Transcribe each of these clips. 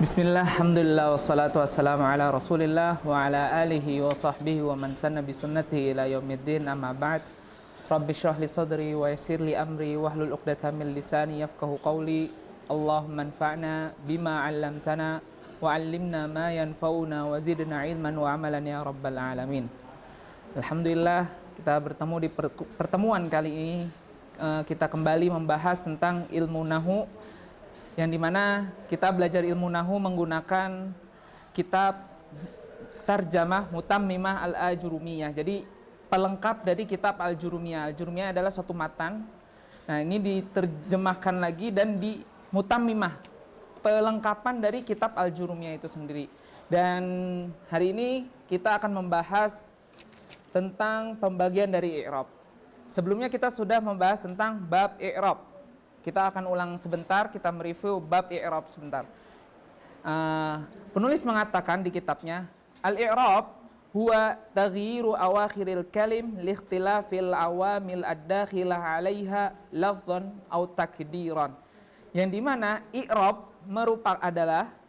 Bismillah, alhamdulillah, wassalatu wassalamu ala rasulillah wa ala alihi wa sahbihi wa man sanna bi sunnatihi ila yaumiddin, amma ba'd. Rabbi shrah li sadri wa yassir li amri wahlul uqdatam min lisani yafqahu qawli. Allahumma anfa'na bima 'allamtana wa 'allimna ma yanfa'una wa zidna ilman wa amalan ya rabbal alamin. Alhamdulillah, kita bertemu di pertemuan kali ini. Kita kembali membahas tentang ilmu nahu, yang dimana kita belajar ilmu nahu menggunakan kitab Tarjamah Mutammimah Al-Ajurumiyah. Jadi pelengkap dari kitab Al-Jurumiyah. Al-Jurumiyah adalah suatu matan. Nah, ini diterjemahkan lagi dan di Mutammimah, pelengkapan dari kitab Al-Jurumiyah itu sendiri. Dan hari ini kita akan membahas tentang pembagian dari i'rab. Sebelumnya kita sudah membahas tentang bab i'rab. Kita akan ulang sebentar, kita mereview bab i'rab sebentar. Penulis mengatakan di kitabnya, al-i'rab huwa taghyiru awakhiril kalim liikhtilafil awamil ad-dakhilah 'alaiha lafdhan aw takdiran. Yang dimana i'rab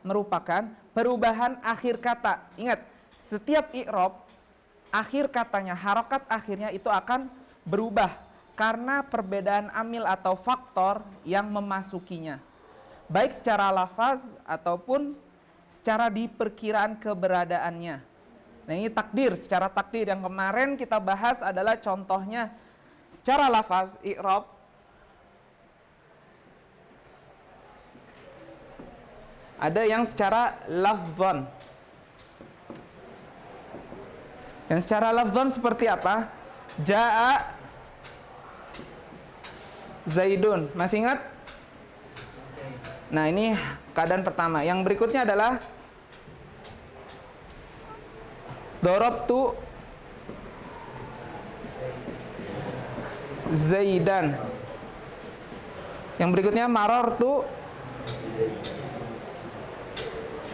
merupakan perubahan akhir kata. Ingat, setiap i'rab akhir katanya, harakat akhirnya itu akan berubah karena perbedaan amil atau faktor yang memasukinya, baik secara lafaz ataupun secara diperkiraan keberadaannya. Nah, ini takdir, secara takdir yang kemarin kita bahas adalah contohnya secara lafaz i'rab. Ada yang secara lafzon. Yang secara lafzon seperti apa? Ja'a Zaidun, masih ingat? Nah, ini keadaan pertama. Yang berikutnya adalah Darabtu Zaidan. Yang berikutnya Marartu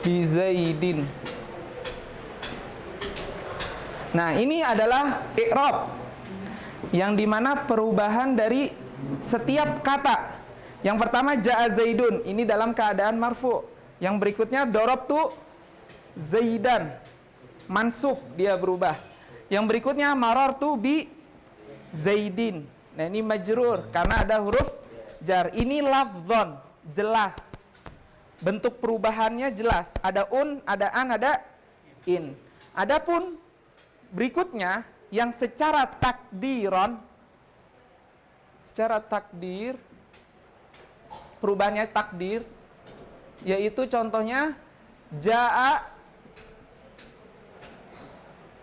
bi Zaidin. Nah, ini adalah i'rab yang dimana perubahan dari setiap kata. Yang pertama ja'a Zaidun, ini dalam keadaan marfu. Yang berikutnya darabtu Zaidan, mansub, dia berubah. Yang berikutnya marartu bi Zaidin. Nah, ini majrur karena ada huruf jar. Ini lafzon, jelas. Bentuk perubahannya jelas. Ada ada an, ada in. Adapun berikutnya yang secara takdiron, secara takdir, perubahannya takdir, yaitu contohnya ja'a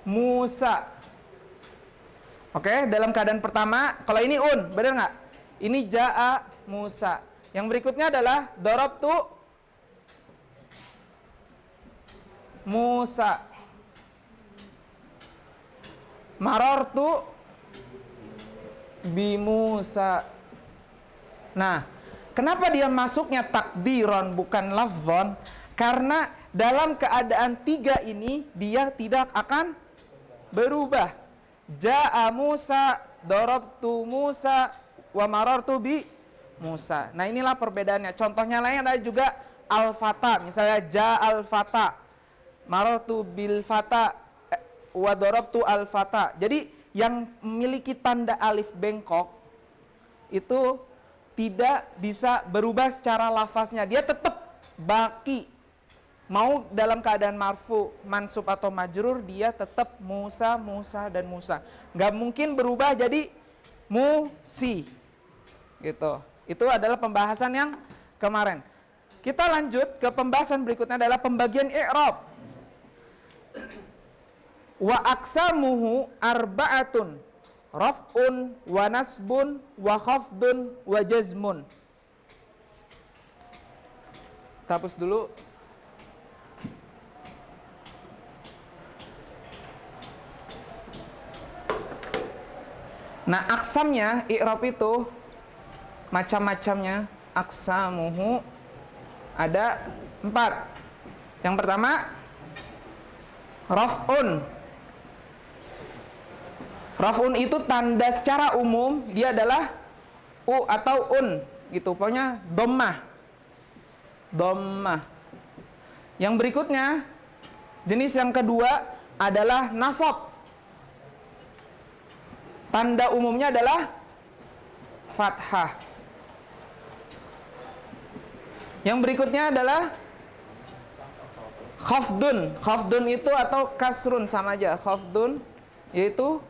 Musa. Oke, dalam keadaan pertama, kalau ini benar nggak? Ini ja'a Musa. Yang berikutnya adalah darabtu Musa, marartu bi Musa. Nah, kenapa dia masuknya takdiron bukan lafzon? Karena dalam keadaan tiga ini dia tidak akan berubah. Ja'a Musa, darabtu Musa, wa marartu bi Musa. Nah, inilah perbedaannya. Contohnya lain ada juga al-fata. Misalnya ja'al fata, marartu bil fata, wa darabtu al-fata. Jadi yang memiliki tanda alif bengkok itu tidak bisa berubah secara lafaznya, dia tetap baki. Mau dalam keadaan marfu, mansub atau majrur, dia tetap Musa, Musa, dan Musa. Nggak mungkin berubah jadi Musi gitu. Itu adalah pembahasan yang kemarin. Kita lanjut ke pembahasan berikutnya adalah pembagian i'rab. Wa aqsamuhu arba'atun, raf'un wa nasbun wa khafdun wa jazmun. Hapus dulu. Nah, aksamnya i'rab itu macam-macamnya. Aqsamuhu ada 4. Yang pertama raf'un. Raf'un itu tanda secara umum dia adalah u atau un gitu, pokoknya dhammah. Yang berikutnya, jenis yang kedua adalah nasab. Tanda umumnya adalah fathah. Yang berikutnya adalah khafdun. Khafdun itu atau kasrun sama aja. Khafdun yaitu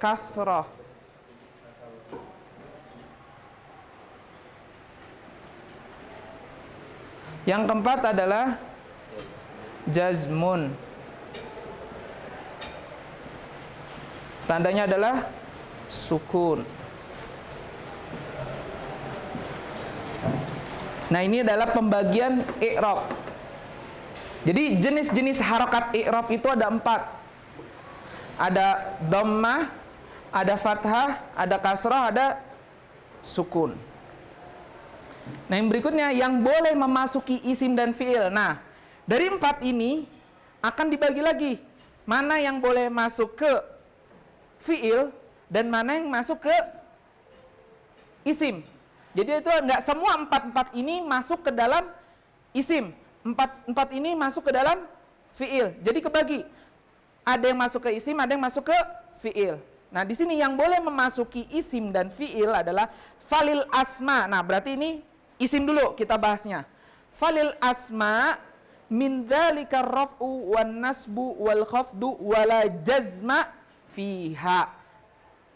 kasrah. Yang keempat adalah jazmun. Tandanya adalah sukun. Nah, ini adalah pembagian i'rab. Jadi jenis-jenis harokat i'rab itu ada 4. Ada dhammah, ada fathah, ada kasrah, ada sukun. Nah, yang berikutnya yang boleh memasuki isim dan fiil. Nah, dari 4 ini akan dibagi lagi. Mana yang boleh masuk ke fiil dan mana yang masuk ke isim. Jadi itu enggak semua 4 ini masuk ke dalam isim. 4 ini masuk ke dalam fiil. Jadi kebagi. Ada yang masuk ke isim, ada yang masuk ke fiil. Nah, di sini yang boleh memasuki isim dan fiil adalah falil asma. Nah, berarti ini isim dulu kita bahasnya. Falil asma min dzalika raf'u wan nasbu wal khafdu wala jazma fiha.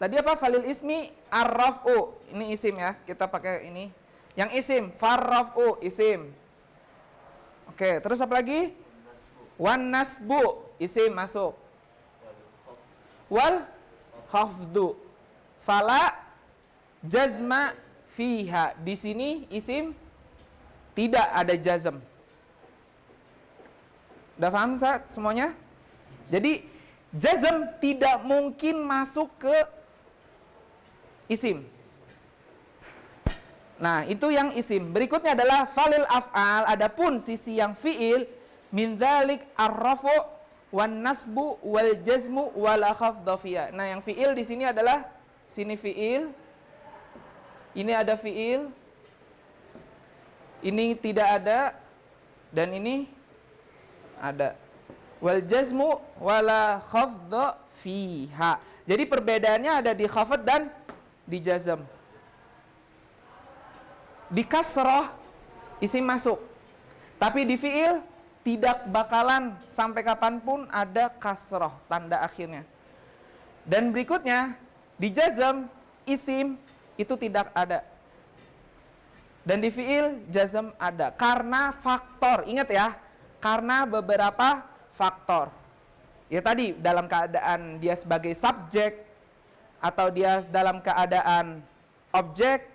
Tadi apa? Falil ismi ar-raf'u. Ini isim ya. Kita pakai ini. Yang isim far-raf'u isim. Oke, terus apa lagi? Wan nasbu isim masuk. Wal khafdu. Fala jazma fiha. Di sini isim tidak ada jazm. Udah paham semuanya? Jadi jazm tidak mungkin masuk ke isim. Nah, itu yang isim. Berikutnya adalah falil af'al. Adapun sisi yang fiil min dzalik ar-rafu wan nasbu wal jazmu wal khafdhu fiha. Nah, yang fiil di sini adalah sini fiil. Ini ada fiil. Ini tidak ada dan ini ada. Wal jazmu wala khafdhu fiha. Jadi perbedaannya ada di khafd dan di jazm. Di kasrah isim masuk. Tapi di fiil tidak bakalan sampai kapanpun ada kasrah tanda akhirnya. Dan berikutnya di jazm isim itu tidak ada. Dan di fiil jazm ada karena faktor. Ingat ya, karena beberapa faktor. Ya tadi dalam keadaan dia sebagai subjek atau dia dalam keadaan objek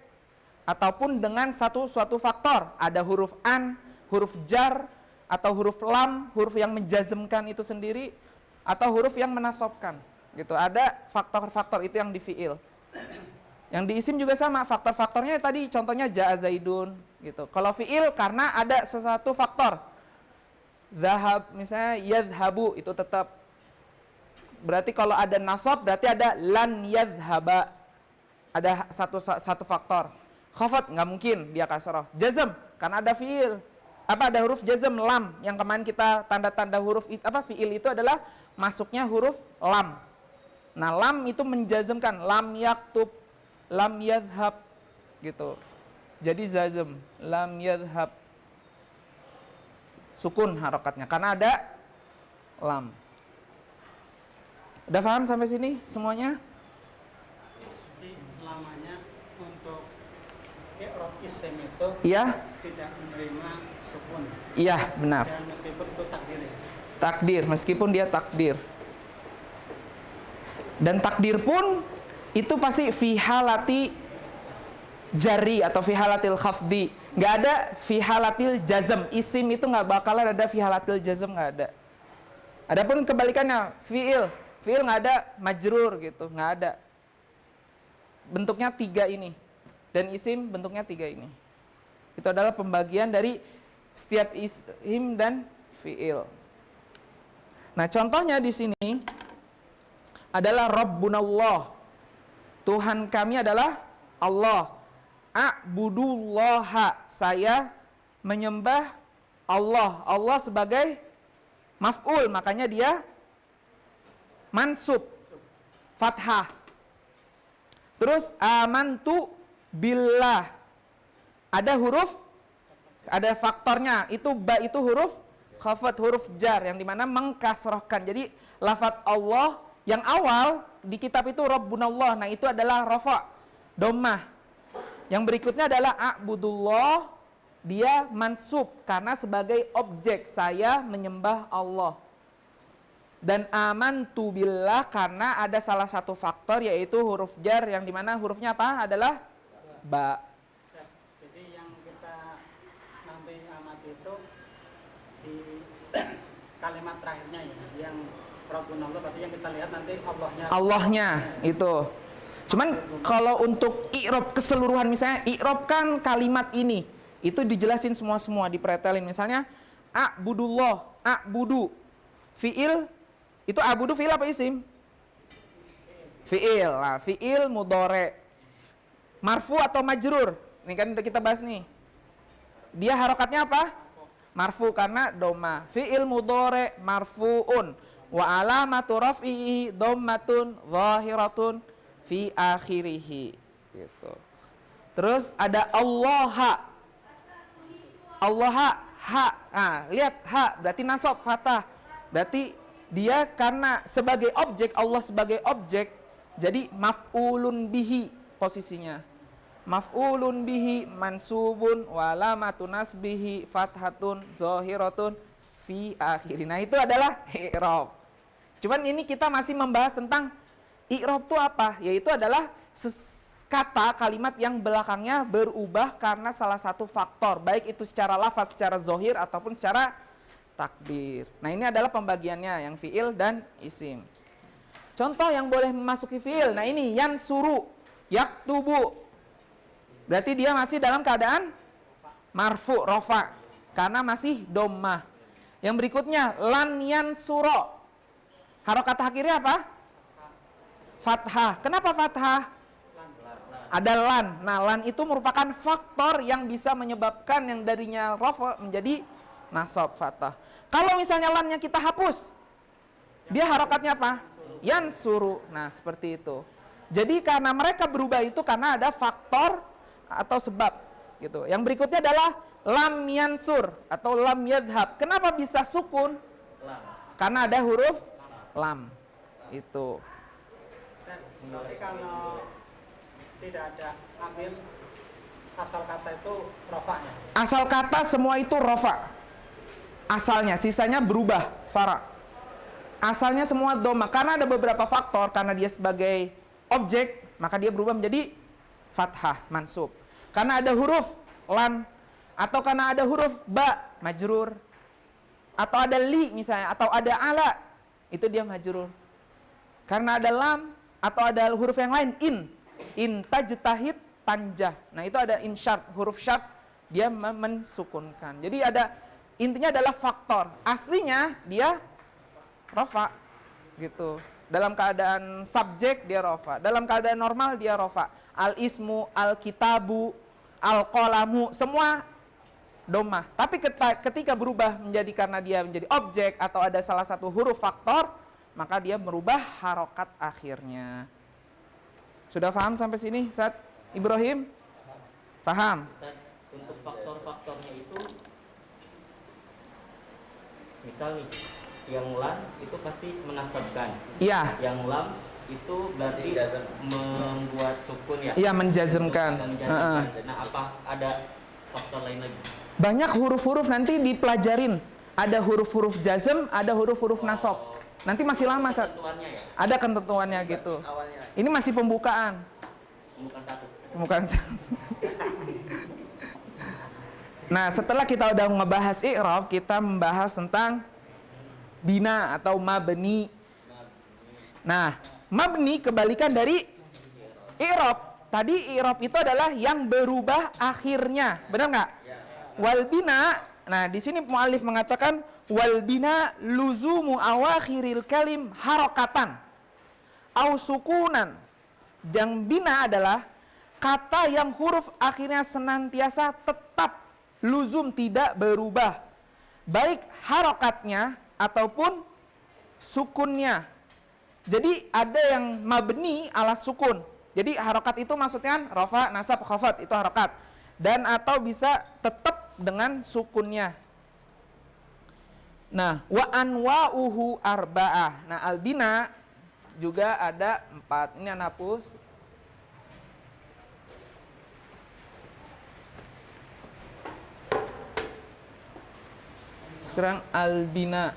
ataupun dengan suatu faktor. Ada huruf an, huruf jar atau huruf lam, huruf yang menjazmkan itu sendiri atau huruf yang menasobkan. Gitu. Ada faktor-faktor itu yang di fiil. Yang di isim juga sama, faktor-faktornya tadi contohnya ja'a zaidun gitu. Kalau fiil karena ada sesuatu faktor. Zahab misalnya yadhabu itu tetap. Berarti kalau ada nasab berarti ada lan yadhaba. Ada satu faktor. Khafat nggak mungkin dia kasrah. Jazm karena ada fiil. Apa ada huruf jazm lam yang kemarin kita tanda-tanda huruf apa fiil itu adalah masuknya huruf lam. Nah, lam itu menjazmkan lam yaktub, lam yadhab gitu. Jadi jazm lam yadhab. Sukun harokatnya karena ada lam. Udah paham sampai sini semuanya? Jadi selamanya untuk i'rab isim itu tidak menerima sukun. Iya, benar. Dan meskipun itu takdir ya. Takdir, meskipun dia takdir. Dan takdir pun itu pasti fi halati jari atau fi halatil khafdi. Nggak ada fi halatil jazm. Isim itu nggak bakalan ada fi halatil jazm, nggak ada. Adapun kebalikannya, fiil nggak ada majrur gitu, nggak ada. Bentuknya 3 ini. Dan isim bentuknya 3 ini. Itu adalah pembagian dari setiap isim dan fiil. Nah, contohnya di sini adalah Rabbunallah. Tuhan kami adalah Allah. A'budullaha, saya menyembah Allah sebagai maf'ul, makanya dia mansub, fathah. Terus amantu billah, ada faktornya, itu ba itu huruf khafat, huruf jar yang dimana mengkasrohkan. Jadi lafadz Allah yang awal di kitab itu Rabbunallah, nah itu adalah rafa, dhammah. Yang berikutnya adalah a'budullah, dia mansub karena sebagai objek, saya menyembah Allah. Dan amantu billah karena ada salah satu faktor yaitu huruf jar yang dimana hurufnya apa? Adalah ba. Jadi yang kita nanti amati itu di kalimat terakhirnya ya, yang Rabbunallah, berarti yang kita lihat nanti Allahnya itu. Cuman kalau untuk i'rab keseluruhan, misalnya i'rab kan kalimat ini, itu dijelasin semua dipretelin. Misalnya a'budullah, a'budu, fi'il, itu a'budu fi'il apa isim? Fi'il. Nah, fi'il mudhari. Marfu atau majrur? Ini kan udah kita bahas nih. Dia harokatnya apa? Marfu karena doma. Fi'il mudhari marfu'un wa alamatu raf'ihi dhammatun zahiratun fi akhirih, gitu. Terus ada Allah, ha. Nah, lihat ha berarti nasab fathah. Berarti dia karena sebagai objek, Allah sebagai objek, jadi maf'ulun bihi posisinya. Maf'ulun bihi mansubun wa alamatu nasbihi fathatun zahiratun fi akhirih. Nah, itu adalah i'rab. Cuman ini kita masih membahas tentang i'rab itu apa? Yaitu adalah kata kalimat yang belakangnya berubah karena salah satu faktor, baik itu secara lafaz, secara zohir ataupun secara takdir. Nah, ini adalah pembagiannya yang fi'il dan isim. Contoh yang boleh memasuki fi'il. Nah, ini yansuru, yaktubu. Berarti dia masih dalam keadaan marfu, rofa, karena masih dhammah. Yang berikutnya lan yansuro. Harokat akhirnya apa? Fathah. Kenapa fathah? Ada lan. Nah, lan itu merupakan faktor yang bisa menyebabkan yang darinya rafa menjadi nasab, fathah. Kalau misalnya lannya kita hapus, dia harokatnya apa? Yansuru. Nah, seperti itu. Jadi karena mereka berubah itu karena ada faktor atau sebab, gitu. Yang berikutnya adalah lam yansur atau lam yadhhab. Kenapa bisa sukun? Karena ada huruf lam. Itu. Berarti kalau tidak ada amil, asal kata itu rofa ya? Asal kata semua itu rofa. Asalnya, sisanya berubah, fara. Asalnya semua doma. Karena ada beberapa faktor, karena dia sebagai objek, maka dia berubah menjadi fathah, mansub. Karena ada huruf lan, atau karena ada huruf ba, majrur. Atau ada li misalnya, atau ada ala, itu dia majrur. Karena ada lam, atau ada huruf yang lain, in tajtahid tanjah. Nah, itu ada in syart, huruf syart, dia mensukunkan. Jadi ada, intinya adalah faktor. Aslinya dia rofa, gitu. Dalam keadaan subjek dia rofa, dalam keadaan normal dia rofa. Al ismu, al kitabu, al qalamu, semua domah. Tapi ketika berubah menjadi karena dia menjadi objek atau ada salah satu huruf faktor, maka dia merubah harokat akhirnya. Sudah paham sampai sini, Ustaz Ibrahim? Paham? Untuk faktor-faktornya itu, misal nih, yang lam itu pasti menasabkan. Iya. Yang lam itu berarti membuat sukun ya? Iya, menjazmkan. Nah, apa ada faktor lain lagi? Banyak huruf-huruf nanti dipelajarin. Ada huruf-huruf jazm, ada huruf-huruf nasab. Nanti masih lama, Ustaz. Ya? Ada ketentuannya gitu. Ini masih pembukaan. Pembukaan satu. Nah, setelah kita udah ngebahas i'rab, kita membahas tentang bina atau mabni. Nah, mabni kebalikan dari i'rab. Tadi i'rab itu adalah yang berubah akhirnya. Benar nggak? Wal bina, nah di sini mu'allif mengatakan wal bina luzumu awakhiril kalim harokatan au sukunan. Yang bina adalah kata yang huruf akhirnya senantiasa tetap luzum, tidak berubah. baik harokatnya ataupun sukunnya. Jadi ada yang mabni ala sukun. Jadi harokat itu maksudnya kan rafa, nasab, khafat, itu harokat. Dan atau bisa tetap dengan sukunnya. Nah, wa anwa'uhu arba'ah. Nah, albina juga ada 4. Ini Anda hapus. Sekarang albina.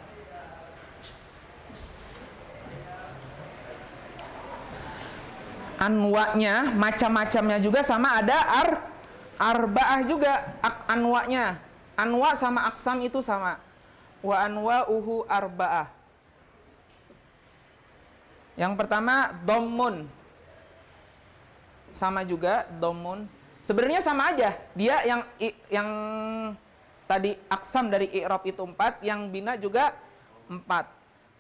Anwa'nya, macam-macamnya juga sama, ada arba'ah juga anwa'nya. Anwa' sama aksam itu sama. Wa anwa'uhu arba'ah. Yang pertama dhammun. Sama juga dhammun. Sebenarnya sama aja. Dia yang tadi aksam dari i'rab itu 4, yang bina juga 4.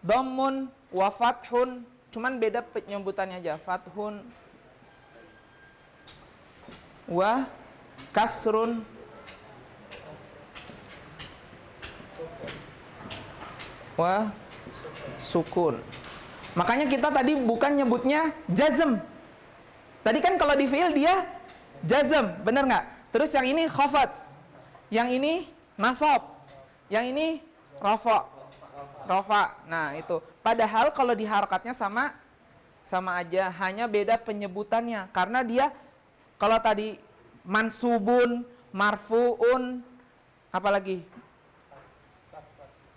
Dhammun wa fathun, cuman beda penyebutannya aja. Fathun wa kasrun wa sukun. Makanya kita tadi bukan nyebutnya jazm. Tadi kan kalau di fi'il dia jazm, bener nggak? Terus yang ini khafat, yang ini nasab, yang ini rafa. Nah itu. Padahal kalau di harakatnya sama aja, hanya beda penyebutannya. Karena dia kalau tadi mansubun, marfuun, apalagi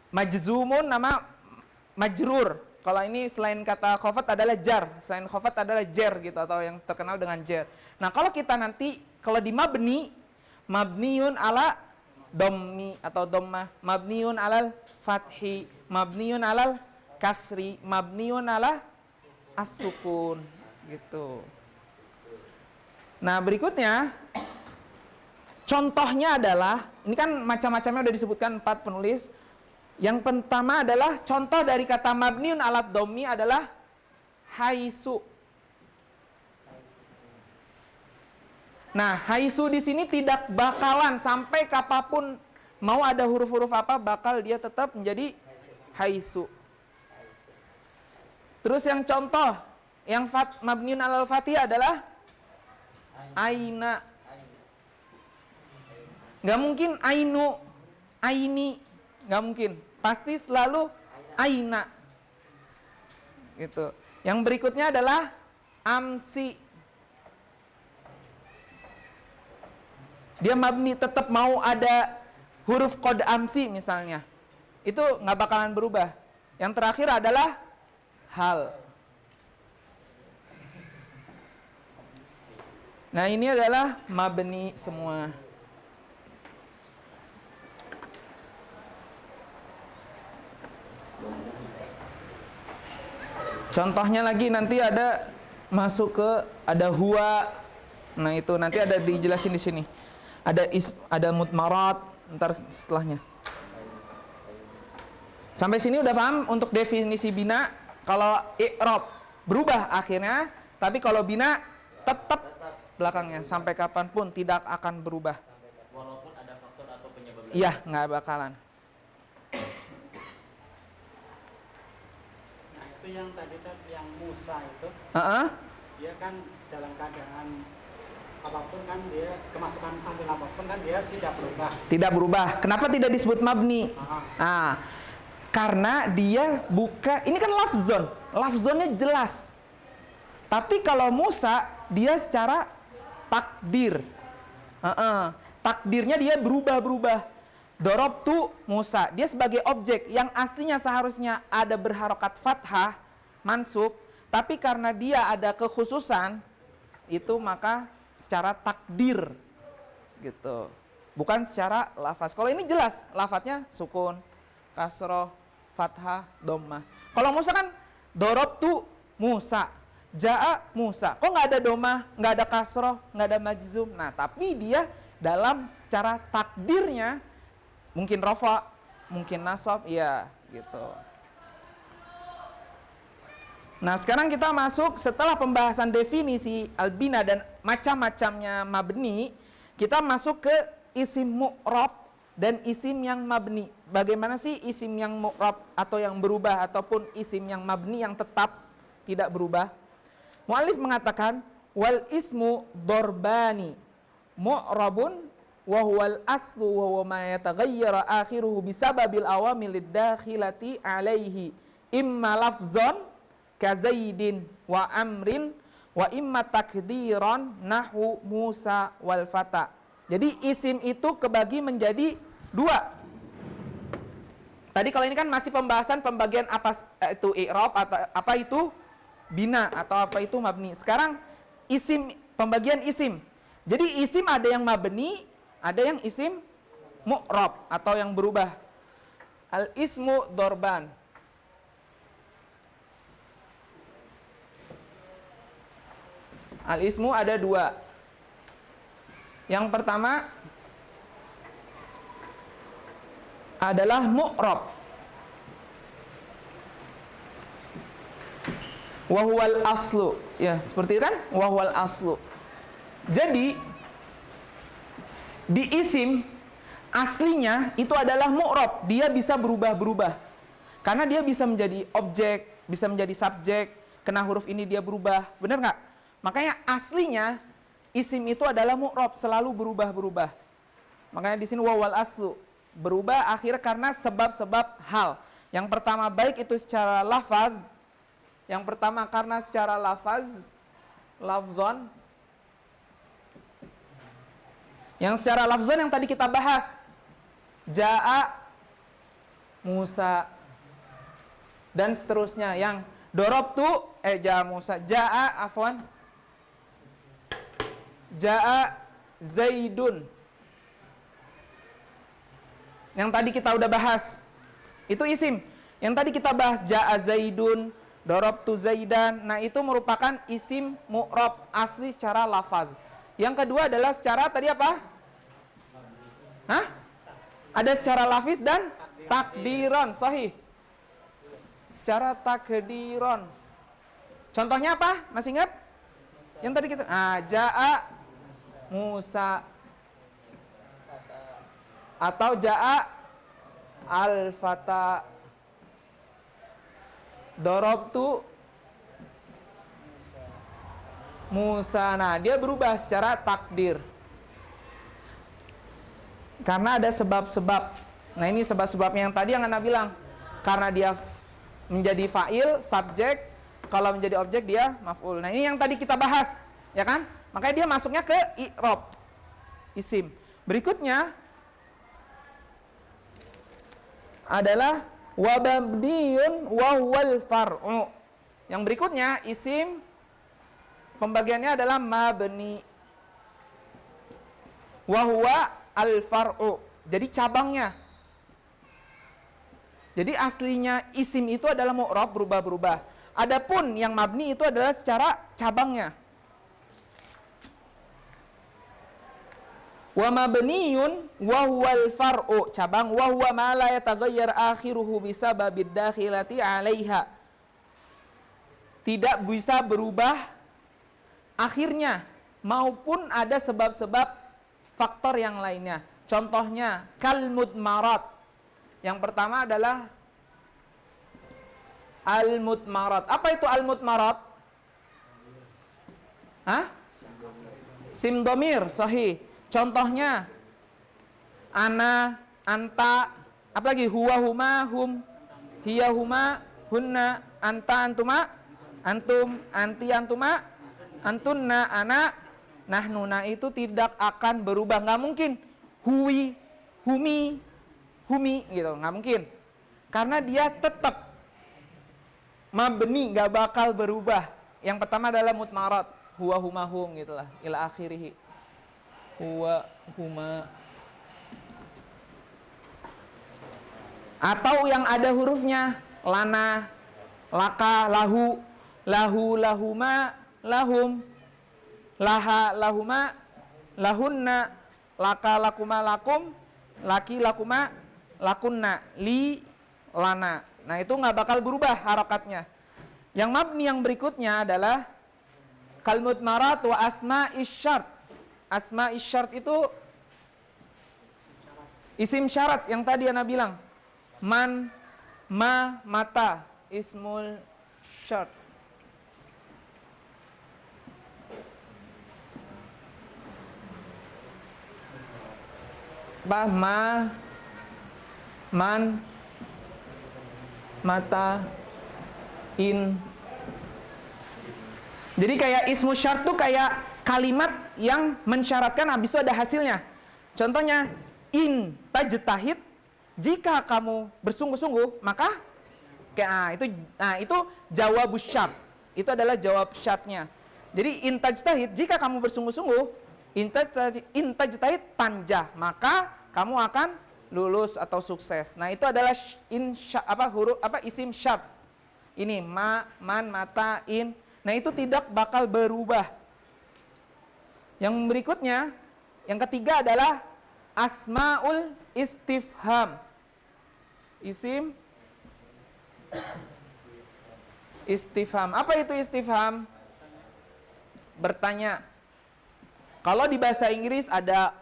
majzumun nama majrur. Kalau ini selain kata khafat adalah jar, selain khafat adalah jer gitu, atau yang terkenal dengan jer. Nah kalau kita nanti kalau di mabni, mabniun ala dhammi atau dhammah, mabniun alal fathi, mabniun alal kasri, mabniun ala as-sukun gitu. Nah berikutnya contohnya adalah, ini kan macam-macamnya udah disebutkan 4 penulis. Yang pertama adalah contoh dari kata mabniun alat dhammi adalah haitsu. Nah, haitsu di sini tidak bakalan sampai kapanpun mau ada huruf-huruf apa bakal dia tetap menjadi haitsu. Terus yang contoh yang mabniun alal fathih adalah aina. Nggak mungkin ainu, aini, nggak mungkin. Pasti selalu aina. Gitu. Yang berikutnya adalah amsi. Dia mabni tetap mau ada huruf qad amsi misalnya. Itu nggak bakalan berubah. Yang terakhir adalah hal. Nah, ini adalah mabni semua. Contohnya lagi nanti ada masuk ke ada huwa. Nah, itu nanti ada dijelasin di sini. Ada mudmarat ntar setelahnya. Sampai sini udah paham untuk definisi bina. Kalau i'rab berubah akhirnya, tapi kalau bina tetap belakangnya sampai kapanpun tidak akan berubah. Walaupun ada faktor atau penyebab lain. Iya, nggak bakalan. Itu yang tadi yang Musa itu, dia kan dalam keadaan apapun kan dia kemasukan ambil apapun kan dia tidak berubah. Tidak berubah. Kenapa tidak disebut mabni? Nah, karena dia ini kan lafzon. Lafzonnya jelas. Tapi kalau Musa dia secara takdir. Takdirnya dia berubah-berubah. Dorobtu Musa, dia sebagai objek yang aslinya seharusnya ada berharokat fathah, mansub, tapi karena dia ada kekhususan, itu maka secara takdir, gitu. Bukan secara lafaz. Kalau ini jelas, lafaznya sukun, kasroh, fathah, dhammah. Kalau Musa kan dorobtu Musa, ja'a Musa. Kok nggak ada dhammah, nggak ada kasroh, nggak ada majzum? Nah, tapi dia dalam secara takdirnya mungkin rafa, mungkin nasab, ya gitu. Nah, sekarang kita masuk setelah pembahasan definisi albina dan macam-macamnya mabni, kita masuk ke isim mu'rab dan isim yang mabni. Bagaimana sih isim yang mu'rab atau yang berubah ataupun isim yang mabni yang tetap tidak berubah? Mu'allif mengatakan wal ismu dorbani mu'rabun wa huwal aslu wa huwa ma yataghayyara akhiruhu bisababil awamilid dakhilati alaihi imma lafzon ka Zaidin wa Amrin wa imma takdiran nahwu Musa wal Fata. Jadi isim itu kebagi menjadi dua. Tadi kalau ini kan masih pembahasan pembagian apa itu i'rab atau apa itu bina atau apa itu mabni. Sekarang isim, pembagian isim. Jadi isim ada yang mabni, ada yang isim mu'rab atau yang berubah. Al ismu dorban. Al ismu ada dua. Yang pertama adalah mu'rab. Wahwal aslu. Ya, seperti itu kan? Wahwal aslu. Jadi di isim aslinya itu adalah mu'rab. Dia bisa berubah-berubah. Karena dia bisa menjadi objek, bisa menjadi subjek. Kena huruf ini dia berubah. Benar nggak? Makanya aslinya isim itu adalah mu'rab, selalu berubah-berubah. Makanya di sini wawal aslu, berubah akhir karena sebab-sebab hal. Yang pertama baik itu secara lafaz. Yang pertama karena secara lafaz, lafzon. Yang secara lafzon yang tadi kita bahas, Ja'a Musa dan seterusnya. Yang dorobtu Ja'a Musa, Ja'a afwan, Ja'a Zaidun. Yang tadi kita udah bahas itu isim. Yang tadi kita bahas Ja'a Zaidun, dorobtu Zaidan. Nah itu merupakan isim mu'rab asli secara lafaz. Yang kedua adalah secara tadi apa? Hah? Ada secara lafaz dan takdiron, sahih. Secara takdiron. Contohnya apa? Masih ingat? Yang tadi kita Ja'a Musa atau Ja'a Al-Fata, dorobtu Musa. Nah, dia berubah secara takdir. Karena ada sebab-sebab. Nah, ini sebab-sebabnya yang tadi yang Anda bilang. Karena dia menjadi fa'il, subjek. Kalau menjadi objek dia maf'ul. Nah, ini yang tadi kita bahas, ya kan? Makanya dia masuknya ke i'rab, isim. Berikutnya adalah wababdiyun wahwal far'u. Yang berikutnya isim pembagiannya adalah mabni wahwa al-far'u. Jadi cabangnya. Jadi aslinya isim itu adalah mu'rab, berubah-berubah. Adapun yang mabni itu adalah secara cabangnya. Wa mabniyun wa huwal far'u, cabang wa huwa ma la yataghayyar akhiruhu bisababid dakhilati 'alaiha. Tidak bisa berubah akhirnya maupun ada sebab-sebab faktor yang lainnya. Contohnya kal mudmarat. Yang pertama adalah al mudmarat. Apa itu al mudmarat? Hah? Sim domir, sahih. Contohnya ana, anta, apa lagi? Huwa, huma, hum, hiya, huma, hunna, anta, antuma, antum, anti, antuma, antunna, ana, nahnu. Nah itu tidak akan berubah, nggak mungkin. Huwi, humi, humi, gitu, nggak mungkin. Karena dia tetap mabni, nggak bakal berubah. Yang pertama adalah mutmarat, huwa, huma, hum, gitulah, ila akhirih. Huwa, huma. Atau yang ada hurufnya, lana, laka, lahu, lahu, lahuma, lahum, laha, lahuma, lahunna, laka, lakuma, lakum, laki, lakuma, lakunna, li, lana. Nah itu nggak bakal berubah harakatnya. Yang mabni yang berikutnya adalah kalmut marat wa asma isyart. Asma isyart itu Isim syarat yang tadi Ana bilang. Man, ma, mata. Ismul syarat. Ma, man, mata, in. Jadi kayak ismu syarat tuh kayak kalimat yang mensyaratkan, habis itu ada hasilnya. Contohnya, in tajtahid, jika kamu bersungguh-sungguh, maka itu jawabus syart. Itu adalah jawab syartnya. Jadi in tajtahid, jika kamu bersungguh-sungguh, in tajtahid panjah, maka kamu akan lulus atau sukses. Nah, itu adalah isim syart. Ini ma, man, mata, in. Nah, itu tidak bakal berubah. Yang berikutnya, yang ketiga adalah asmaul istifham. Isim istifham. Apa itu istifham? Bertanya. Kalau di bahasa Inggris ada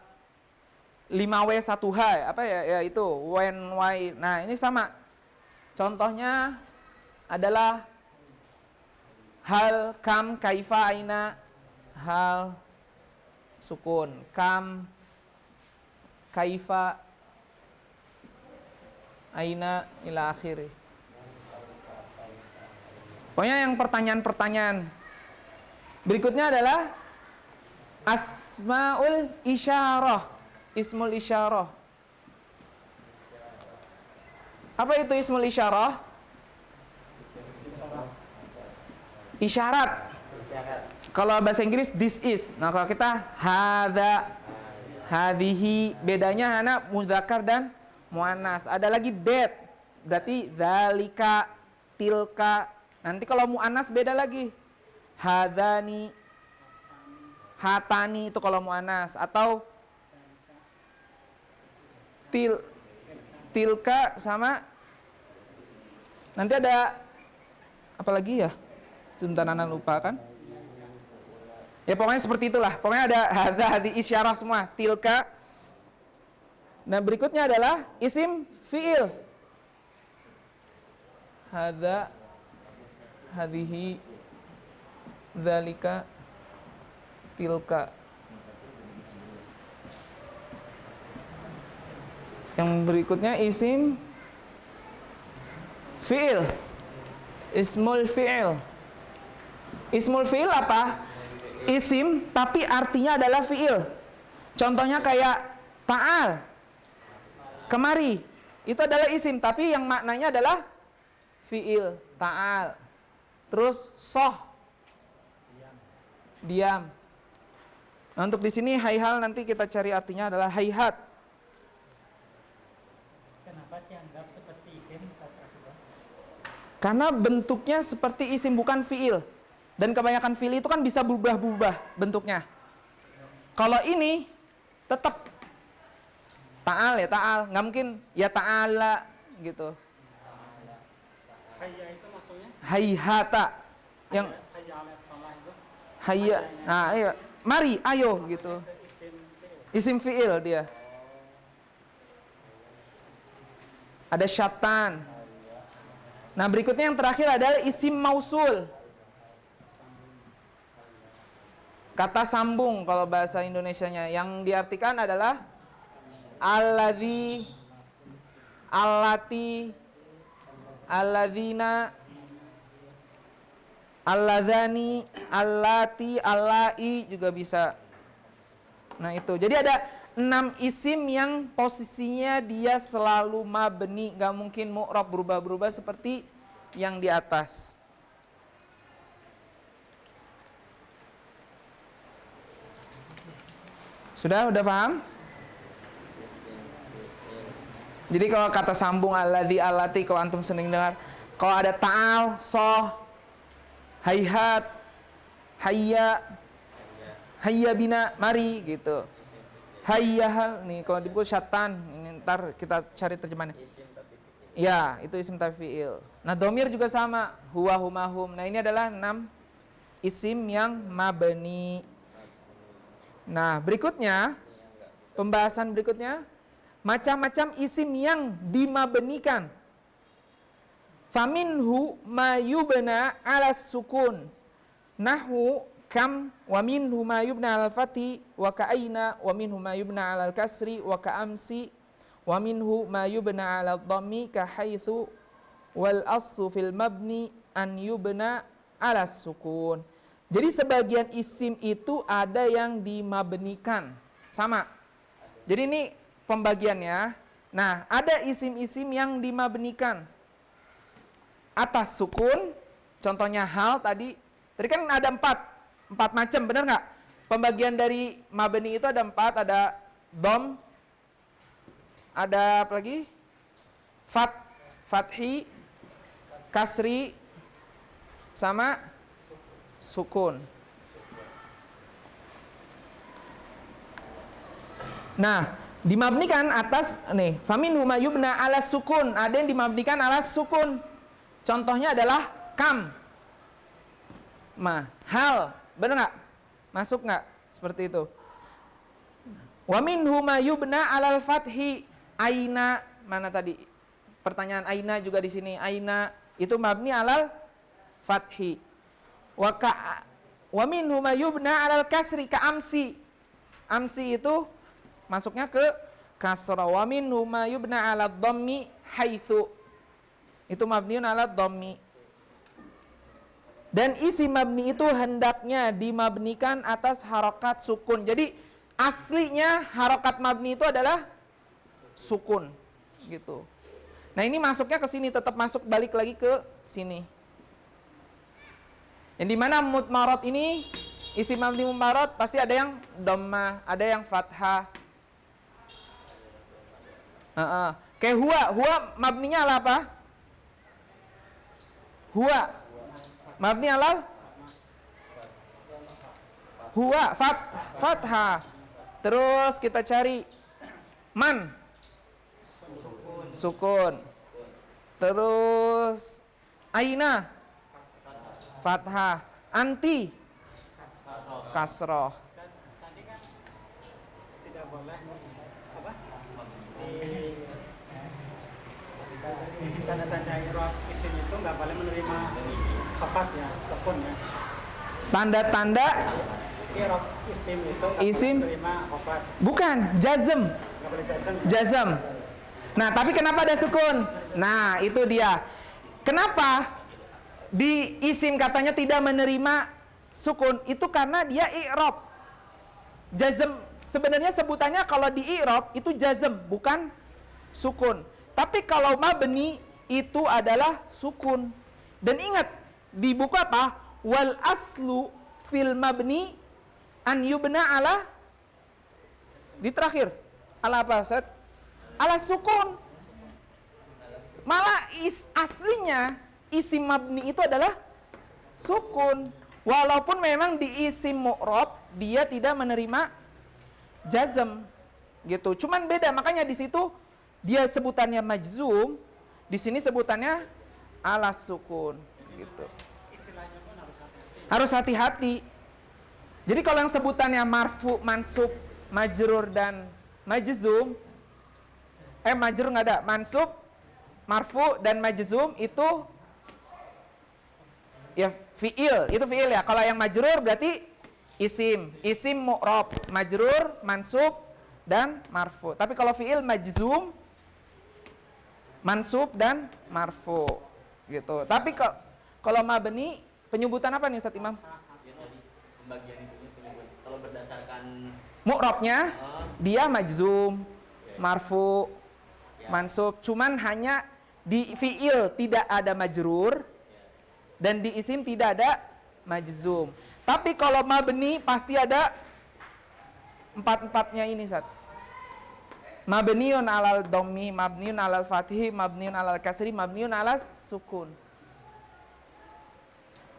5W 1H, apa ya? Ya itu when, why. Nah, ini sama. Contohnya adalah hal, kam, kaifa, aina. Hal sukun, kam, kaifa, aina, ila akhiri. Pokoknya yang pertanyaan-pertanyaan. Berikutnya adalah asmaul isyarah. Ismul isyarah. Apa itu ismul isyarah? Isyarat. Kalau bahasa Inggris this is. Nah, kalau kita hadza, hadhihi, bedanya hanya mudzakkar dan muannas. Ada lagi that. Berarti dzalika, tilka. Nanti kalau muannas beda lagi. Hadzani, hatani itu kalau muannas, atau tilka sama nanti ada apa lagi ya? Sebentar Nana lupa kan? Ya pokoknya seperti itulah. Pokoknya ada hadza, hadhi, isyarah semua, tilka. Nah, berikutnya adalah isim fiil. Hadza, hadhihi, dzalika, tilka. Yang berikutnya isim fi'il. Ismul fi'il. Ismul fi'il apa? Isim tapi artinya adalah fi'il. Contohnya kayak ta'al, kemari. Itu adalah isim tapi yang maknanya adalah fi'il, ta'al. Terus soh, diam. Nah, untuk di sini hayhal nanti kita cari artinya adalah hayhat. Kenapa dianggap seperti isim? Karena bentuknya seperti isim bukan fiil. Dan kebanyakan fiil itu kan bisa berubah-ubah bentuknya. Kalau ini tetap ta'al ya ta'al, nggak mungkin ya ta'ala gitu. Hayya itu maksudnya? Hayhata yang Hayya ala shalah itu. hayya. Nah, iya, mari, ayo gitu. Itu isim fi'il. Isim fiil dia. Ada syatan. Nah, berikutnya yang terakhir adalah isim mausul. Kata sambung kalau bahasa Indonesianya. Yang diartikan adalah alladzi, allati, alladzina, alladzani, allati, allai juga bisa. Nah, itu. Jadi ada 6 isim yang posisinya dia selalu mabni, nggak mungkin mu'rab berubah-berubah seperti yang di atas. Sudah paham? Jadi kalau kata sambung alladzi, allati, kalau antum sering dengar, kalau ada ta'al, soh, hayhat, hayya, hayya bina, mari gitu. Hayyahal nih kalau dibuat syatan, ini ntar kita cari terjemahannya. Ya, itu isim tapi fi'il. Nah, domir juga sama, huwa, huma, hum. Nah, ini adalah 6 isim yang mabni. Nah, berikutnya, pembahasan berikutnya macam-macam isim yang dimabnikan. Faminhu ma yubna 'ala sukun. Nahwu kam wa minhu ma yubna 'ala fathi wa ka aina wa minhu ma yubna 'ala kasri wa ka amsi wa minhu ma yubna 'ala dhammi ka haitsu wal aslu fil mabni an yubna 'ala sukun. Jadi sebagian isim itu ada yang dimabnikan. Sama. Jadi ini pembagiannya. Nah, ada isim-isim yang dimabnikan atas sukun. Contohnya hal tadi kan ada empat macam, benar nggak? Pembagian dari mabni itu ada 4, ada dom, ada apa lagi? Fathi, kasri, sama sukun. Nah, dimabnikan atas nih, faminhu ma yubna 'ala sukun. Ada yang dimabnikan alas sukun. Contohnya adalah kam, hal, benar nggak? Masuk nggak? Seperti itu. Wa minhu ma yubna 'alal fathi. Aina, mana tadi? Pertanyaan aina juga di sini. Aina itu mabni 'alal fathi. Wa minhu ma yubna 'alal kasri ka amsi. Amsi itu masuknya ke kasra. Wa minhu ma yubna 'alad dhammi haitsu. Itu mabniun 'alad dhammi. Dan isi mabni itu hendaknya dimabnikan atas harokat sukun. Jadi aslinya harokat mabni itu adalah sukun, gitu. Nah ini masuknya ke sini, tetap masuk balik lagi ke sini. Yang dimana mutmarot ini, isi mabni mutmarot pasti ada yang dhammah, ada yang fathah. Kayak huwa mabninya ala apa? Huwa mabni alal huwa fathah. Terus kita cari man, sukun. Terus aina, fathah. Anti, kasroh. Tadi kan tidak boleh apa? Di tanda-tanda i'rab isim itu nggak boleh menerima khafat ya, sukun ya. Tanda-tanda I'rab isim itu nggak isim boleh menerima khafat. bukan jazm. Nggak boleh jazm. Jazm. Nah, tapi kenapa ada sukun? Nah, itu dia. Kenapa di isim katanya tidak menerima sukun? Itu karena dia i'rab. Jazm sebenarnya sebutannya kalau di i'rab itu jazm, bukan sukun. Tapi kalau mabni itu adalah sukun. Dan ingat di buku apa? Wal aslu fil mabni an yubna ala, di terakhir ala apa Ustaz? Ala sukun. Malah aslinya isim mabni itu adalah sukun. Walaupun memang di isim mu'rab dia tidak menerima jazm, gitu. Cuman beda, makanya di situ dia sebutannya majzum, di sini sebutannya ala sukun, gitu. Istilahnya pun Harus hati-hati. Jadi kalau yang sebutannya marfu, mansub, majrur dan majzum, majrur nggak ada, mansub, marfu dan majzum itu ya fiil, itu fiil ya. Kalau yang majrur berarti isim mu'rab, majrur, mansub dan marfu. Tapi kalau fiil majzum, mansub dan marfu, gitu. Tapi kalau mabni penyebutan apa nih Ustaz Imam? Ya tadi pembagian itunya penyebut. Kalau berdasarkan Mu'rabnya dia majzum, marfu, mansub. Cuman hanya di fiil tidak ada majrur dan di isim tidak ada majzum. Tapi kalau mabni pasti ada empat-empatnya ini, Ustaz. Mabniun alal dhammi, mabniun alal fathi, mabniun alal kasri, mabniun alas sukun.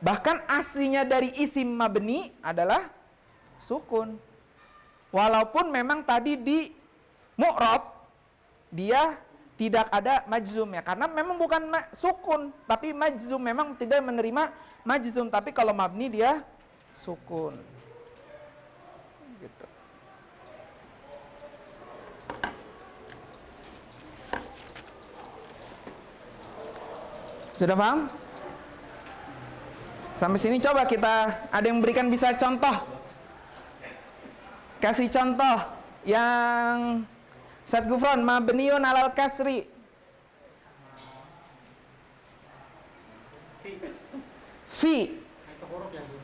Bahkan aslinya dari isim mabni adalah sukun. Walaupun memang tadi di mu'rab dia tidak ada majzum ya, karena memang bukan sukun, tapi majzum, memang tidak menerima majzum. Tapi kalau mabni dia sukun, gitu. Sudah paham? Sampai sini coba kita, ada yang berikan bisa contoh. Kasih contoh yang Ustaz Gufron, mabniun alal kasri. Fi. Itu huruf ya, Bu.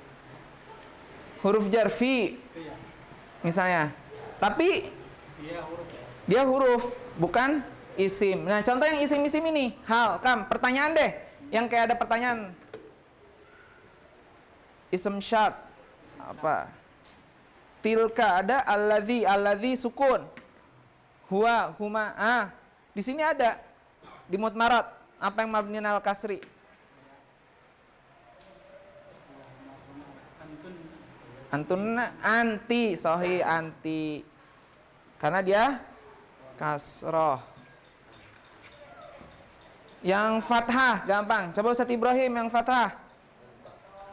Huruf jar fi. Iya. Misalnya. Tapi Dia huruf ya. dia huruf, bukan isim. Nah, contoh yang isim-isim ini. Hal, kam, pertanyaan deh. Yang kayak ada pertanyaan. Ism syart. Apa? Tilka ada, alladzi sukun. Huwa, huma. Di sini ada. Di mudmarat. Apa yang mabni al kasri? Antun, anti, sohi, anti. Karena dia kasroh. Yang fathah, gampang. Coba Ustaz Ibrahim yang fathah.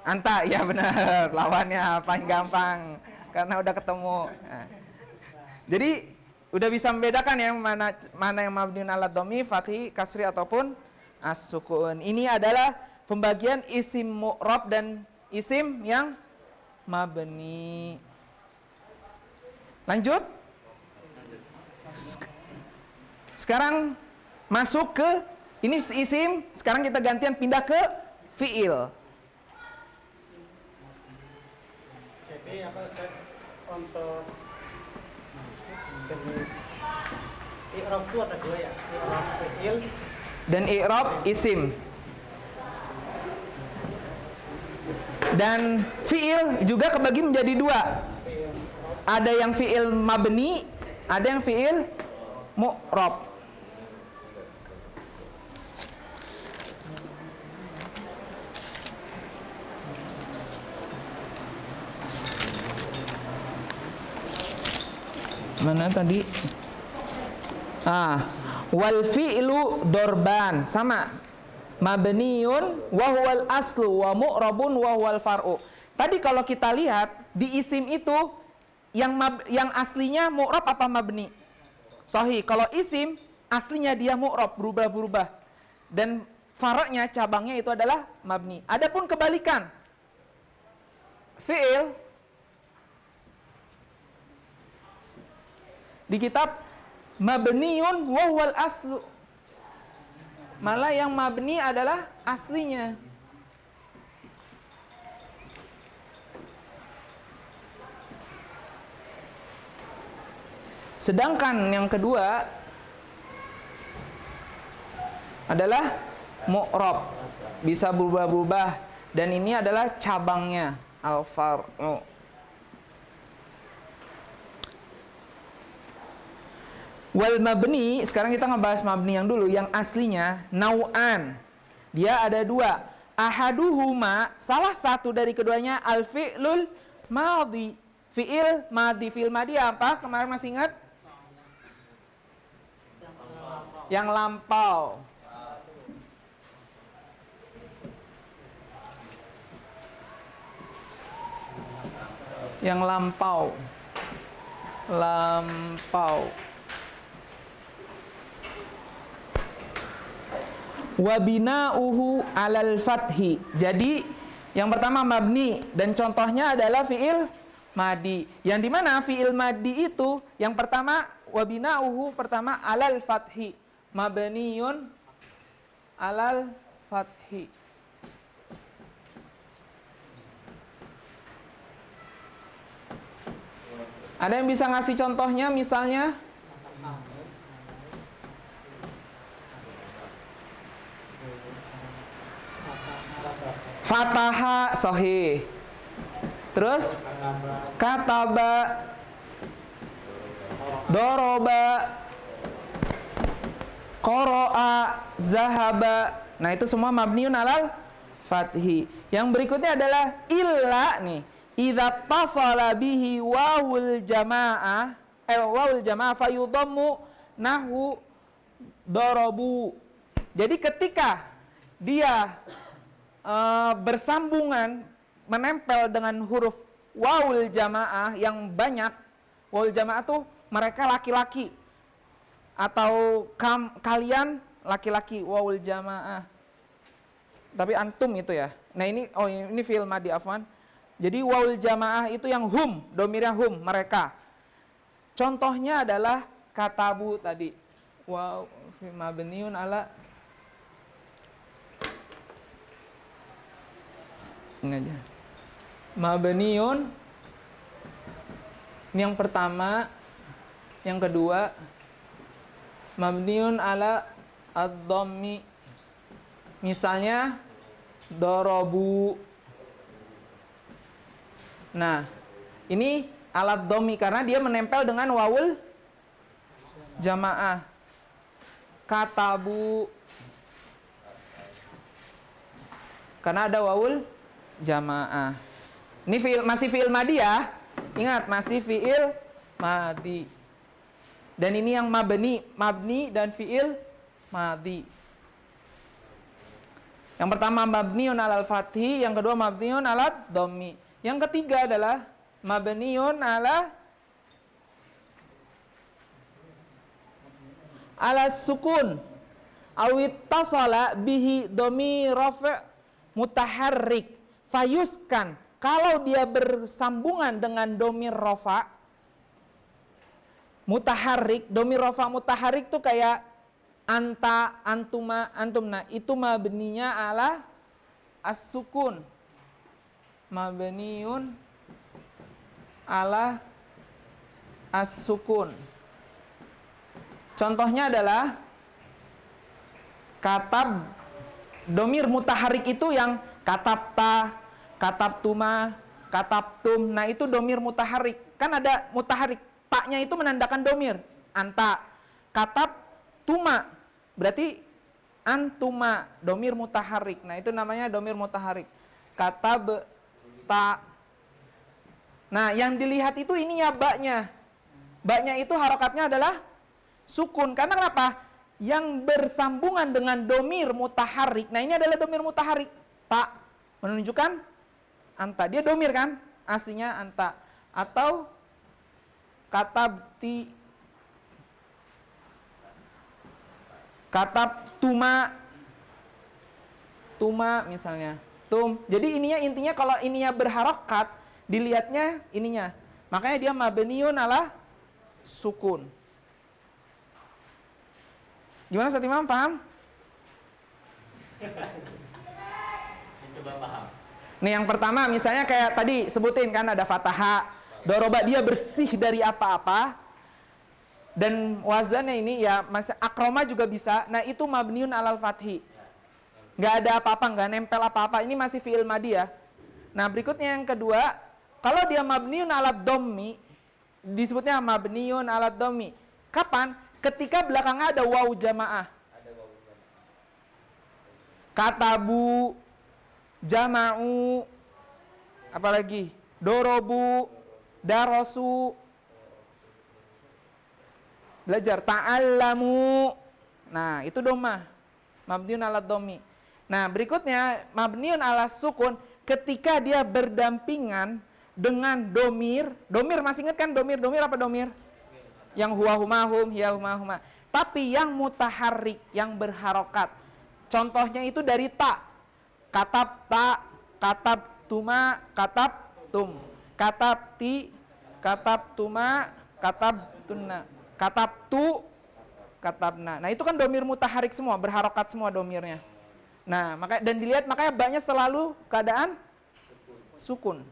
Anta, ya benar. Lawannya paling gampang. Karena udah ketemu. Nah. Jadi, udah bisa membedakan ya mana yang mabniun ala dhammi, fathi, kasri, ataupun as-sukun. Ini adalah pembagian isim mu'rab dan isim yang mabni. Lanjut. Sekarang masuk ke ini isim. Sekarang kita gantian pindah ke fiil. Jadi apa Ustaz, untuk jenis i'rab itu ada dua ya, i'rab fi'il Dan i'rab isim. Dan fiil juga kebagi menjadi dua. Ada yang fiil mabni, ada yang fiil mu'rab. Mana tadi? Wal fi'lu dorban, sama. Mabniun wa huwal aslu wa mu'rabun wa huwal far'u. Tadi kalau kita lihat di isim itu yang aslinya mu'rab apa mabni? Sahih. Kalau isim aslinya dia mu'rab, berubah-berubah. Dan far'nya, cabangnya itu adalah mabni. Adapun kebalikan. Fi'il di kitab mabniun wa huwal aslu. Malah yang mabni adalah aslinya. Sedangkan yang kedua adalah mu'rab, bisa berubah-ubah, dan ini adalah cabangnya, al-far'u. Wal mabni, sekarang kita ngebahas mabni yang dulu, yang aslinya nau'an. Dia ada dua. Ahaduhuma, salah satu dari keduanya al-fi'lul madhi. Fi'il madhi, fi'il madhi apa? Kemarin masih ingat? Yang lampau. Yang lampau. Lampau. Wabina'uhu alal fathi. Jadi yang pertama mabni, dan contohnya adalah fi'il madi. Yang dimana fi'il madi itu yang pertama wabina'uhu pertama alal fathi, mabniun alal fathi. Ada yang bisa ngasih contohnya misalnya? Fataha, sahih. Terus kataba, doroba, qoro'a, zahaba. Nah, itu semua mabniun alal fathi. Yang berikutnya adalah illa nih. Idza tasala bihi wawul jamaah, wawul jamaah fayudhammu nahu dorobu. Jadi ketika dia bersambungan, menempel dengan huruf wawul jamaah yang banyak. Wawul jamaah tuh mereka laki-laki atau kalian laki-laki, wawul jamaah. tapi antum itu ya. Nah ini, oh ini fi'il madi afwan. Jadi wawul jamaah itu yang hum, domirnya hum, mereka. Contohnya adalah katabu tadi. Waw fi mabniun ala, ini aja. Mabniun, ini yang pertama, yang kedua mabniun ala ad-dhammi. Misalnya dorobu. Nah, ini alat dhammi karena dia menempel dengan wawul jamaah. Katabu karena ada wawul jamaah. Ini masih fi'il madi ya. Ingat, masih fi'il madi. Dan ini yang mabni dan fi'il madi. Yang pertama mabniun alal fathi, yang kedua mabniun alat dhammi. Yang ketiga adalah mabniun ala sukun awit tasala bihi dhamir rafa' mutaharrik fayuskan. Kalau dia bersambungan dengan dhamir rafa' mutaharrik, dhamir rafa' mutaharrik tuh kayak anta, antuma, antumna, itu mabninya ala as-sukun. Mabniun ala as-sukun. Contohnya adalah katab, domir mutaharik itu yang katabta, katabtuma, katabtum. Nah itu domir mutaharik. Kan ada mutaharik, taknya itu menandakan domir. Anta, katabtuma, berarti antuma, domir mutaharik. Nah itu namanya domir mutaharik. Katab, ta. Nah yang dilihat itu ininya baknya. Baknya itu harokatnya adalah sukun. Karena kenapa? Yang bersambungan dengan domir mutaharik. Nah ini adalah domir mutaharik. Tak menunjukkan anta. Dia domir kan? Aslinya anta. Atau katabti, katabtuma, tuma misalnya. Tum. Jadi ininya, intinya kalau ininya berharokat, dilihatnya ininya. Makanya dia mabniun ala sukun. Gimana Ustaz Imam, paham? Coba paham. Nih yang pertama misalnya kayak tadi sebutin kan ada fataha, doroba, dia bersih dari apa-apa. Dan wazannya ini ya masih akroma juga bisa. Nah itu mabniun alal fathi. Nggak ada apa-apa, nggak nempel apa-apa. Ini masih fi'il madi ya. Nah berikutnya yang kedua, kalau dia mabniun alad dhammi, disebutnya mabniun alad dhammi. Kapan? Ketika belakangnya ada waw jamaah. Katabu, jama'u, apalagi dorobu, darosu, belajar, ta'allamu. Nah itu dhamma, mabniun alad dhammi. Nah berikutnya mabniun ala sukun, ketika dia berdampingan dengan domir. Domir masih ingat kan domir? Domir apa domir? Yang huwa humahum, hiya humahuma. Tapi yang mutaharrik, yang berharokat. Contohnya itu dari ta. Katab ta, katab tuma, katab tum. Katab ti, katab tuma, katab tunna. Katab tu, katabna. Nah itu kan domir mutaharrik semua, berharokat semua domirnya. Nah makanya, dan dilihat makanya banyak selalu keadaan sukun.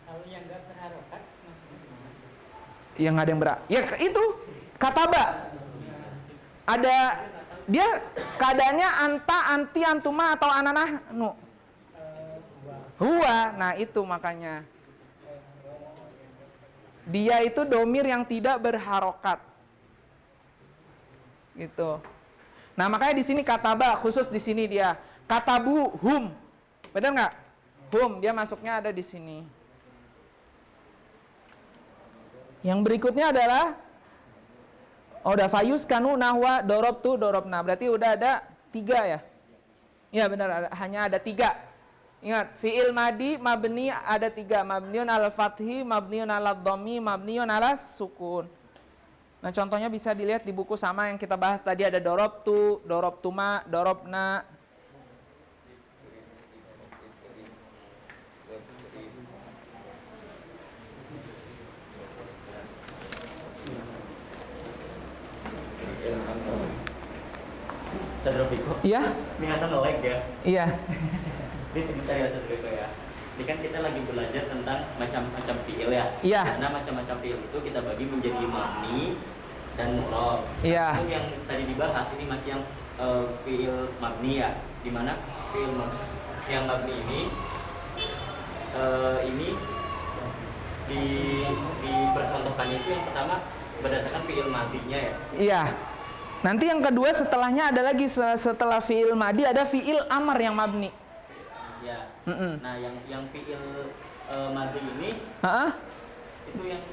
Kalau yang nggak berharokat maksudnya gimana? Yang ada yang berat. Ya itu kataba. Ada dia keadaannya anta, anti, antuma atau ananah nu. Huwa. Nah itu makanya. Dia itu domir yang tidak berharokat. Gitu. Nah makanya di sini kataba, khusus di sini dia. Katabu hum. Benar nggak? Hum, dia masuknya ada di sini. Yang berikutnya adalah udah fayus kanu nahwa dorob tu dorobna. Berarti udah ada 3 ya? Iya benar, hanya ada 3. Ingat, fi'il madi mabni ada 3. Mabniun al fathi, mabniun ala dhammi, mabniun ala sukun. Nah, contohnya bisa dilihat di buku sama yang kita bahas tadi, ada dorobtu, dorobtuma, dorobna. Sadrofiko. Iya? Ini kata nge-lag ya. Iya. Ini sebentar ya Sadrofiko ya. Ini kan kita lagi belajar tentang macam-macam fiil ya. Iya. Karena macam-macam fiil itu kita bagi menjadi mabni dan mu'rab. Iya. Untuk yang tadi dibahas ini masih yang fiil mabni ya. Dimana fiil yang mabni ini dipercontohkan itu yang pertama berdasarkan fiil madinya ya. Iya. Nanti yang kedua setelahnya ada lagi, setelah fiil madi ada fiil amar yang mabni. Ya. Nah, yang fiil madi ini itu yang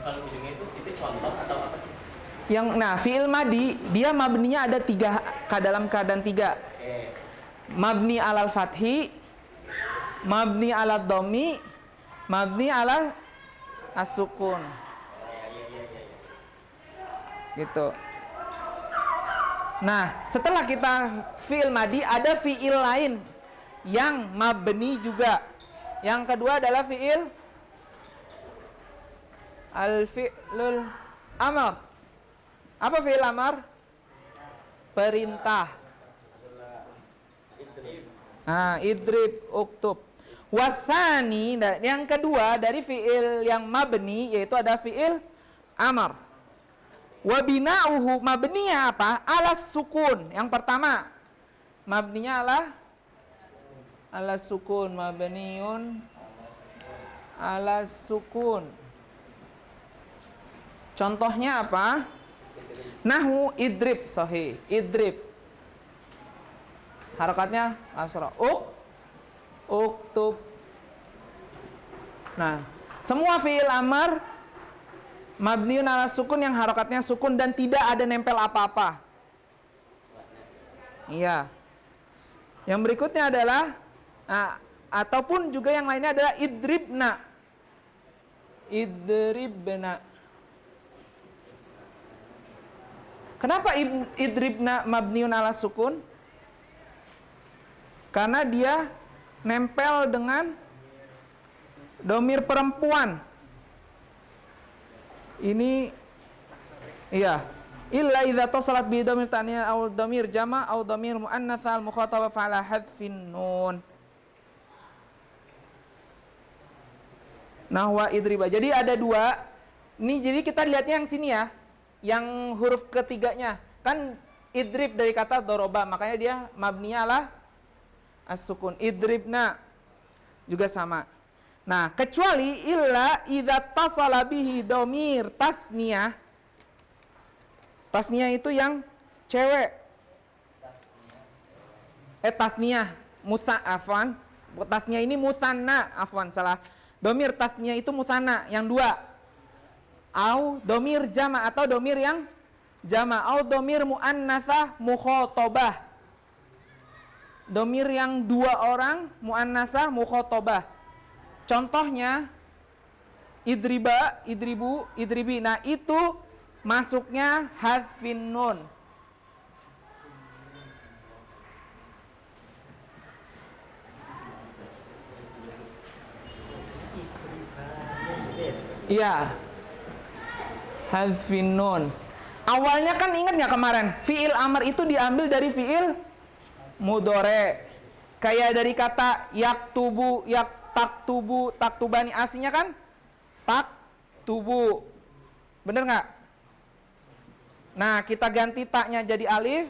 kalau ujungnya itu contoh atau apa sih? Nah, fiil madi dia mabninya ada tiga, dalam keadaan tiga. Oke. Mabni alal fathi, mabni alal domi, mabni alal as-sukun. Ya. Gitu. Nah, setelah kita fiil madi ada fiil lain yang mabni juga. Yang kedua adalah fiil al-fi'lul amar. Apa fiil amar? Perintah. Nah, idrib, uktub. Wathani, yang kedua dari fiil yang mabni yaitu ada fiil amar. Wabina'uhu, mabninya apa? Alas sukun. Yang pertama, mabninya alas sukun, mabniun alas sukun. Contohnya apa? Nahwu idrib, sahih. Idrib. Harakatnya asra. Uktub. Nah, semua fiil amar mabniun ala sukun yang harakatnya sukun dan tidak ada nempel apa-apa. Iya. Yang berikutnya adalah ataupun juga yang lainnya adalah idribna. Idribna. Kenapa idribna mabniun ala sukun? Karena dia nempel dengan domir perempuan. Ini iya, illa idza tasalat bi dhamir ta'niya aw dhamir jama' aw dhamir muannatsa al mukhatabah fa'ala hadfin nun. Nahwa idriba. Jadi ada dua. Ini jadi kita lihatnya yang sini ya. Yang huruf ketiganya. Kan idrib dari kata doroba, makanya dia mabniya ala as-sukun. Idribna juga sama. Nah, kecuali illa idza tasala bihi domir tasniyah. Tasniyah itu yang cewek. Tasniyah afwan. Tasniyah ini musanna, afwan salah. Domir tasniyah itu musanna yang dua. Au domir jama atau domir yang jama. Au domir muannasah mukhatabah. Domir yang dua orang muannasah mukhatabah. Contohnya idriba, idribu, idribi. Nah, itu masuknya hadfin nun. Iya. Hadfin nun. Awalnya kan ingat nggak kemarin? Fiil amar itu diambil dari fiil mudhore. Kayak dari kata yaktubu, taktubu, taktubani, aslinya kan taktubu. Bener nggak? Nah, kita ganti taknya jadi alif,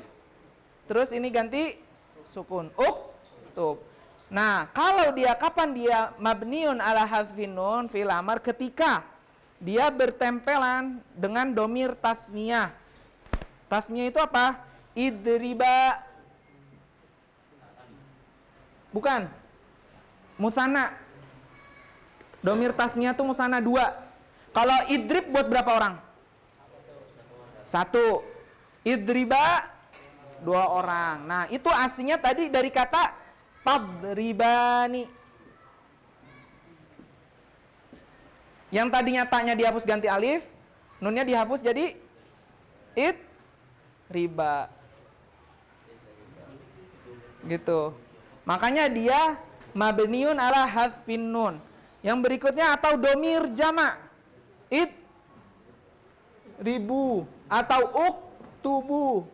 terus ini ganti sukun. Uktub. Nah, kalau dia kapan dia mabniun ala hadfin nun fi'il amar ketika dia bertempelan dengan domir tasniyah. Tasniyah itu apa? Idriba. Bukan. Musanna. Domir tasniyah itu musanna 2. Kalau idrib buat berapa orang? 1. Idriba 2 orang. Nah, itu aslinya tadi dari kata tadribani. Yang tadinya taknya dihapus ganti alif, nunnya dihapus jadi riba. Gitu. Makanya dia mabniun ala hadzfin nun. Yang berikutnya atau domir jamak. Ribu atau tubu.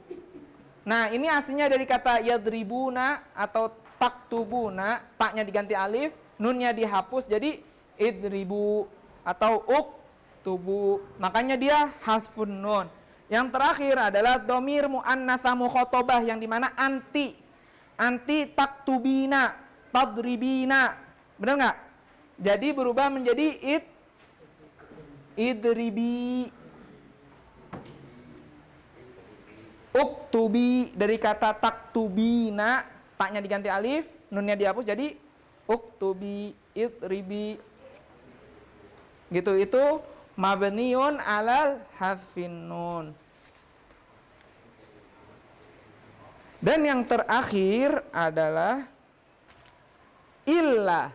Nah, ini aslinya dari kata yadribuna atau taktubuna, taknya diganti alif, nunnya dihapus jadi idribu atau tubu. Makanya dia hadzfun nun. Yang terakhir adalah domir muannatsa mukhatabah yang dimana anti taktubina, tadribina. Benar nggak? Jadi berubah menjadi idribi. Uktubi dari kata taktubina, taknya diganti alif, nunnya dihapus jadi uktubi, idribi. Gitu, itu mabniun alal hadzfin nun. Dan yang terakhir adalah illa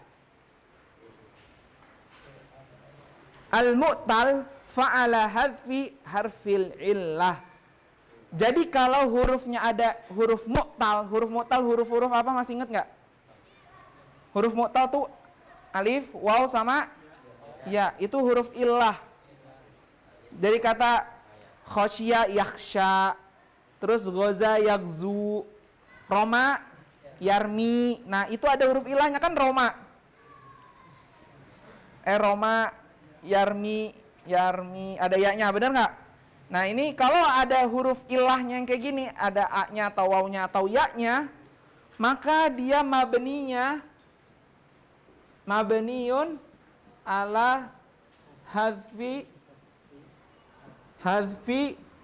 al-mu'tal fa'ala hadzfi harfil illah. Jadi kalau hurufnya ada huruf mu'tal huruf-huruf apa, masih inget nggak? Huruf mu'tal tuh alif, waw sama ya, itu huruf illah. Dari kata khosya yakhsha, terus goza yakzu, roma yarmi. Nah, itu ada huruf ilahnya kan, roma. Roma, yarmi, ada ya-nya, benar nggak? Nah, ini kalau ada huruf ilahnya yang kayak gini, ada a-nya atau waw-nya atau ya-nya, maka dia mabniun ala hadzfi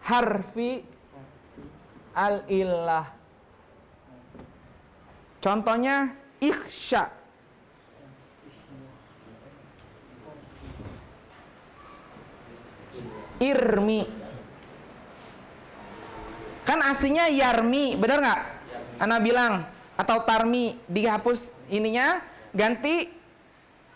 harfi al-illah. Contohnya ikhsya. Irmi. Kan aslinya yarmi, benar nggak? Ana bilang, atau tarmi, dihapus ininya, ganti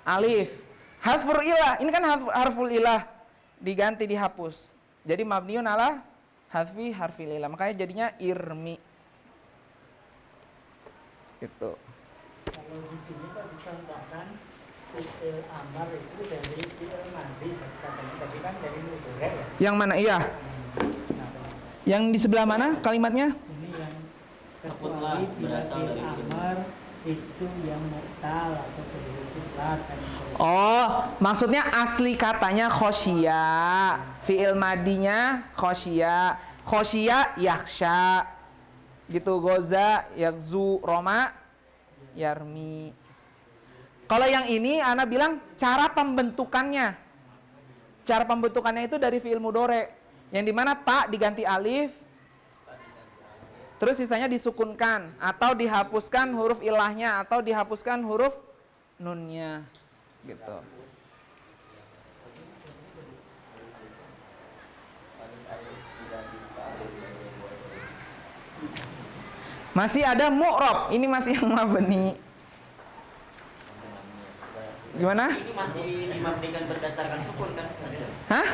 alif. Harful ilah, ini kan harful ilah, diganti dihapus. Jadi mabniun ala hadzfi harfil ilah, makanya jadinya irmi. Gitu. Kalau di sini Pak dicontohkan fi'il amar itu dari fi'il madi, katanya tadi kan dari mudhari ya. Yang mana? Iya. Yang di sebelah mana kalimatnya? Ini yang kecuali bila fi'il amar itu yang mu'tal atau berhubungan. Oh, maksudnya asli katanya khosya, fi'il madinya khosya yakhsha, gitu. Goza yakzu, roma yarmi. Kalau yang ini ana bilang cara pembentukannya. Cara pembentukannya itu dari fi'il mudhari, yang dimana tak diganti alif, terus sisanya disukunkan atau dihapuskan huruf ilahnya atau dihapuskan huruf nunnya, gitu. Masih ada mu'rab, ini masih yang mabni. Gimana? Ini masih dimabnikan berdasarkan sukun kan? Hah?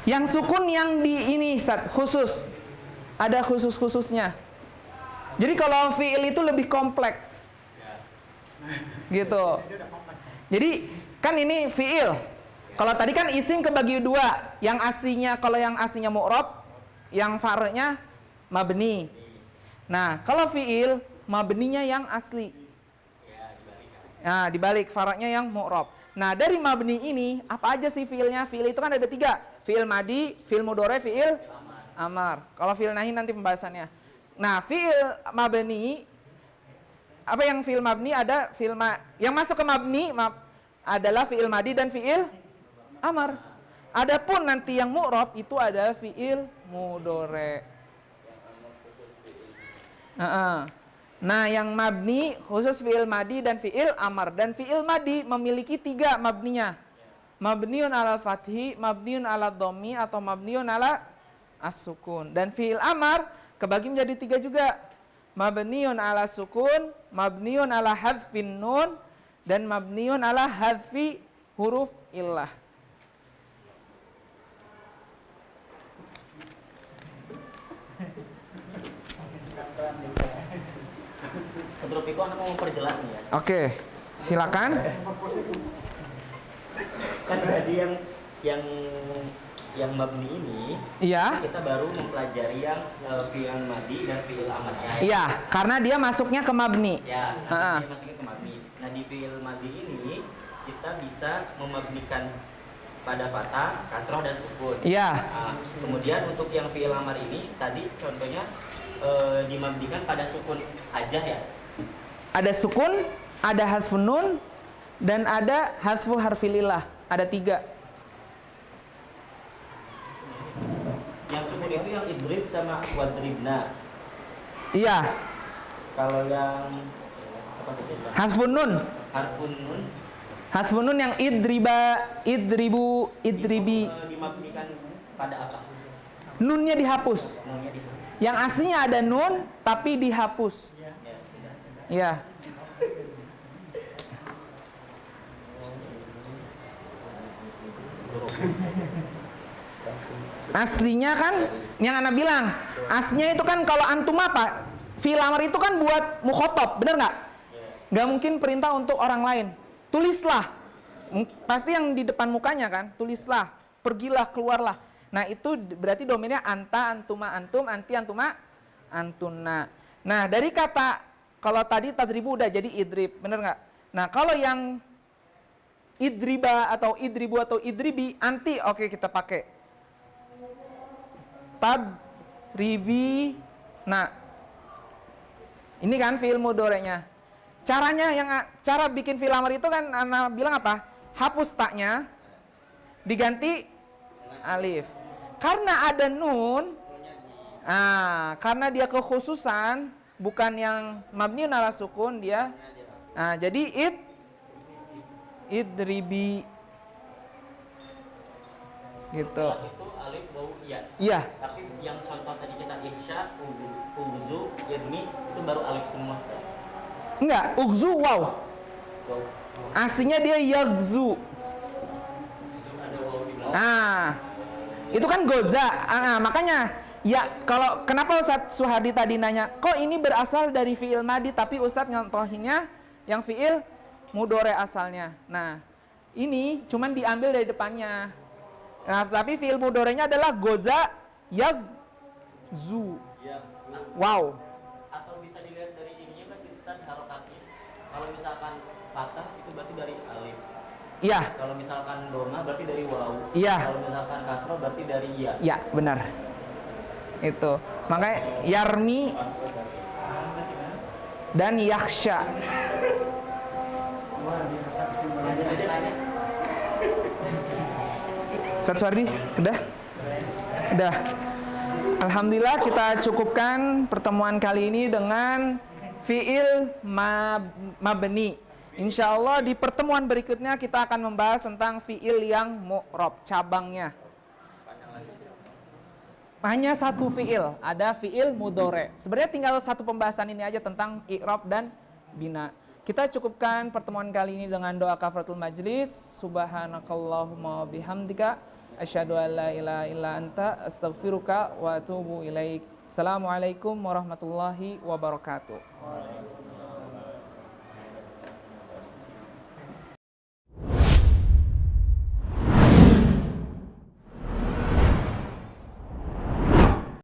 Yang sukun yang di ini khusus. Ada khusus-khususnya. Jadi kalau fi'il itu lebih kompleks. Gitu. Jadi kan ini fi'il. Kalau tadi kan isim kebagi dua. Yang aslinya, kalau yang aslinya mu'rab, yang far'nya mabni. Nah, kalau fi'il mabninya yang asli. Nah, dibalik far'nya yang mu'rab. Nah, dari mabni ini apa aja sih fi'ilnya? Fi'il itu kan ada 3. Fi'il madi, fi'il mudhari, fi'il amar. Kalau fi'il nahi nanti pembahasannya. Nah, fi'il mabni, apa yang fi'il mabni ada yang masuk ke mabni adalah fi'il madi dan fi'il amar. Adapun nanti yang mu'rab itu ada fi'il mudhari. Nah, yang mabni khusus fi'il madi dan fi'il amar. Dan fi'il madi memiliki 3 mabninya. Mabniun ala fathi, mabniun ala dhammi, atau mabniun ala as-sukun. Dan fi'il amar kebagi menjadi 3 juga. Mabniun ala sukun, mabniun ala hadzfin nun, dan mabniun ala hadzfi huruf illah. Sebelum itu anak mau memperjelas nih ya. Oke, silakan. Kan tadi yang mabni ini, Iya. kita baru mempelajari yang fi'il madi dan fi'il amarnya. Iya, karena dia masuknya ke mabni. Ya, nanti dia masuknya ke mabni. Nah di fi'il madi ini kita bisa memabnikan pada fathah, kasroh dan sukun. Iya. Nah, kemudian untuk yang fi'il amar ini tadi contohnya dimabnikan pada sukun aja ya. Ada sukun, ada hadfun nun, dan ada hadfu harfilillah. Ada 3. Yang sukun itu yang idrib sama wadribna. Iya. Kalau yang apa saja? Hadfun nun. Harfun nun Hadfun nun yang idriba, idribu, idribi. itu dimabnikan pada apa? Nunnya dihapus. Nunnya di Yang aslinya ada nun, tapi dihapus. ya, tidak. Iya. Aslinya kan yang anak bilang, aslinya itu kan kalau antum apa? Fi'il amar itu kan buat mukhotob, bener nggak? Nggak mungkin perintah untuk orang lain. Tulislah, pasti yang di depan mukanya kan, tulislah, pergilah, keluarlah. Nah itu berarti domainnya anta, antuma, antum, anti, antuma, antuna. Nah dari kata, kalau tadi tadribu udah jadi idrib, bener nggak? Nah kalau yang idriba atau idribu atau idribi, anti, oke kita pakai. Tadribi, nah ini kan fi'il mudhari'nya. Caranya cara bikin fi'il amar itu kan anak bilang apa? Hapus taknya, diganti alif. Karena ada nun, karena dia kekhususan, bukan yang mabni ala sukun dia. Nah, jadi idribi gitu. Itu alif wawu iya. Iya. Tapi yang contoh tadi kita ihsya, uzu, yadmi itu baru alif semua. Enggak, ugzu wow. Wow. Aslinya dia yagzu. Ada wawu di belakang. Nah, itu kan goza. Makanya ya kalau kenapa Ustadz Suhardi tadi nanya, kok ini berasal dari fi'il madi tapi Ustadz nyontohinnya yang fi'il mudhari asalnya. Nah, ini cuman diambil dari depannya. Nah, tapi fi'il mudhari'nya adalah goza yagzu. Ya. Wow. Atau bisa dilihat dari ininya nggak sih Ustaz, harokatnya? Kalau misalkan fathah itu berarti dari alif. Iya. Kalau misalkan doma berarti dari wawu. Iya. Kalau misalkan kasroh berarti dari ya. Ya, benar. Itu. Makanya yarmi dan yaksha. Ustadz Suhardi, udah? Udah. Alhamdulillah kita cukupkan pertemuan kali ini dengan fi'il mabni. Insya Allah di pertemuan berikutnya kita akan membahas tentang fi'il yang mu'rab, cabangnya. Hanya satu fi'il, ada fi'il mudhari. Sebenarnya tinggal satu pembahasan ini aja tentang i'rab dan bina. Kita cukupkan pertemuan kali ini dengan doa kafaratul majlis. Subhanakallahumma bihamdika asyhadu an la ilaha illa anta astaghfiruka wa atubu ilaik. Assalamualaikum warahmatullahi wabarakatuh.